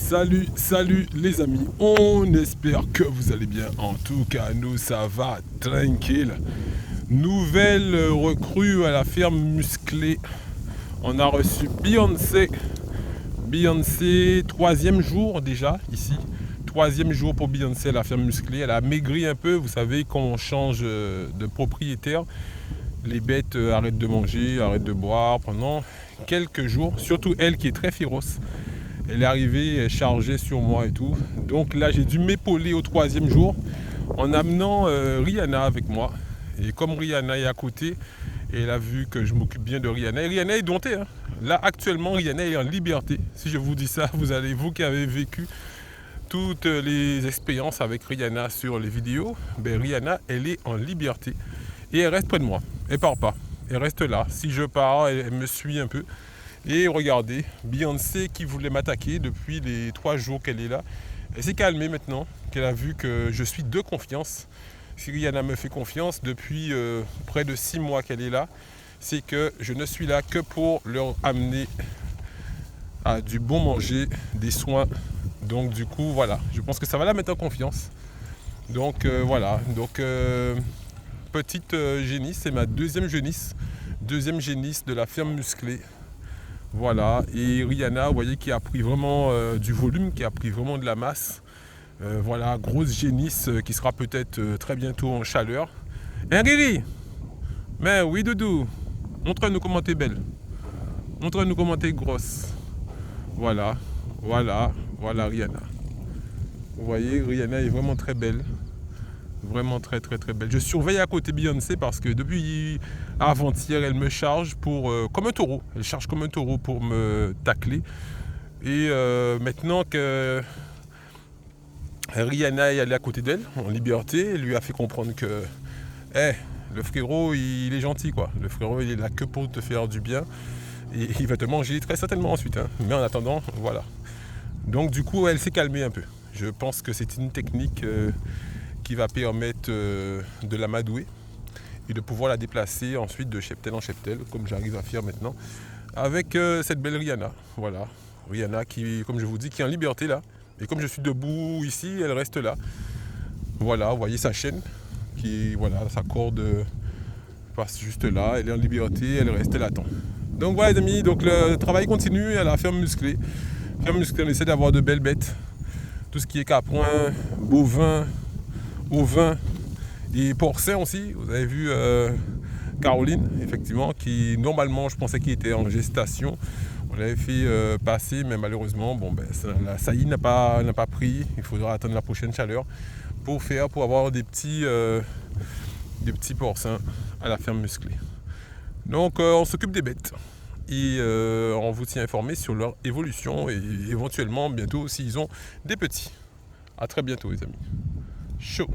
Salut les amis, on espère que vous allez bien. En tout cas, nous ça va tranquille. Nouvelle recrue à la ferme musclée. On a reçu Beyoncé. Beyoncé, troisième jour déjà ici. Troisième jour pour Beyoncé à la ferme musclée. Elle a maigri un peu, vous savez, quand on change de propriétaire, les bêtes arrêtent de manger, arrêtent de boire pendant quelques jours. Surtout elle qui est très féroce. Elle est arrivée chargée sur moi et tout. Donc là, j'ai dû m'épauler au troisième jour en amenant Rihanna avec moi. Et comme Rihanna est à côté, et elle a vu que je m'occupe bien de Rihanna. Et Rihanna est domptée. Hein. Là, actuellement, Rihanna est en liberté. Si je vous dis ça, vous allez, vous qui avez vécu toutes les expériences avec Rihanna sur les vidéos, ben Rihanna, elle est en liberté. Et elle reste près de moi. Elle part pas. Elle reste là. Si je pars, elle me suit un peu. Et regardez, Beyoncé qui voulait m'attaquer depuis les 3 jours qu'elle est là, elle s'est calmée maintenant, qu'elle a vu que je suis de confiance. Si Rihanna me fait confiance depuis près de 6 mois qu'elle est là, c'est que je ne suis là que pour leur amener à du bon manger, des soins. Donc du coup, voilà, je pense que ça va la mettre en confiance. Donc voilà, donc petite génisse, c'est ma deuxième génisse de la ferme musclée. Voilà, et Rihanna, vous voyez, qui a pris vraiment du volume, qui a pris vraiment de la masse. Voilà, grosse génisse qui sera peut-être très bientôt en chaleur. Hein, Riri? Mais oui, Doudou, montre-nous comment t'es belle. Montre-nous comment t'es grosse. Voilà, voilà Rihanna. Vous voyez, Rihanna est vraiment très belle. Vraiment très belle. Je surveille à côté Beyoncé parce que depuis avant-hier, elle me charge pour comme un taureau. Elle charge comme un taureau pour me tacler. Et maintenant que Rihanna est allée à côté d'elle, en liberté, elle lui a fait comprendre que le frérot, il est gentil, quoi. Le frérot, il est là que pour te faire du bien. Et il va te manger très certainement ensuite. Hein. Mais en attendant, voilà. Donc du coup, elle s'est calmée un peu. Je pense que c'est une technique qui va permettre de l'amadouer et de pouvoir la déplacer ensuite de cheptel en cheptel, comme j'arrive à faire maintenant, avec cette belle Rihanna. Voilà, Rihanna qui, comme je vous dis, qui est en liberté là. Et comme je suis debout ici, elle reste là. Voilà, vous voyez sa chaîne, qui, voilà, sa corde passe juste là, elle est en liberté, elle reste, elle attend. Donc voilà les amis, donc le travail continue à la ferme musclée. Ferme musclée, on essaie d'avoir de belles bêtes. Tout ce qui est caprin, bovin, ovin et porcin aussi. Vous avez vu Caroline, effectivement, qui normalement je pensais qu'il était en gestation. On l'avait fait passer, mais malheureusement, bon, ben, la saillie n'a pas pris. Il faudra attendre la prochaine chaleur pour avoir des petits porcins à la ferme musclée. Donc on s'occupe des bêtes et on vous tient informé sur leur évolution et éventuellement bientôt s'ils ont des petits. A très bientôt les amis. Chaud.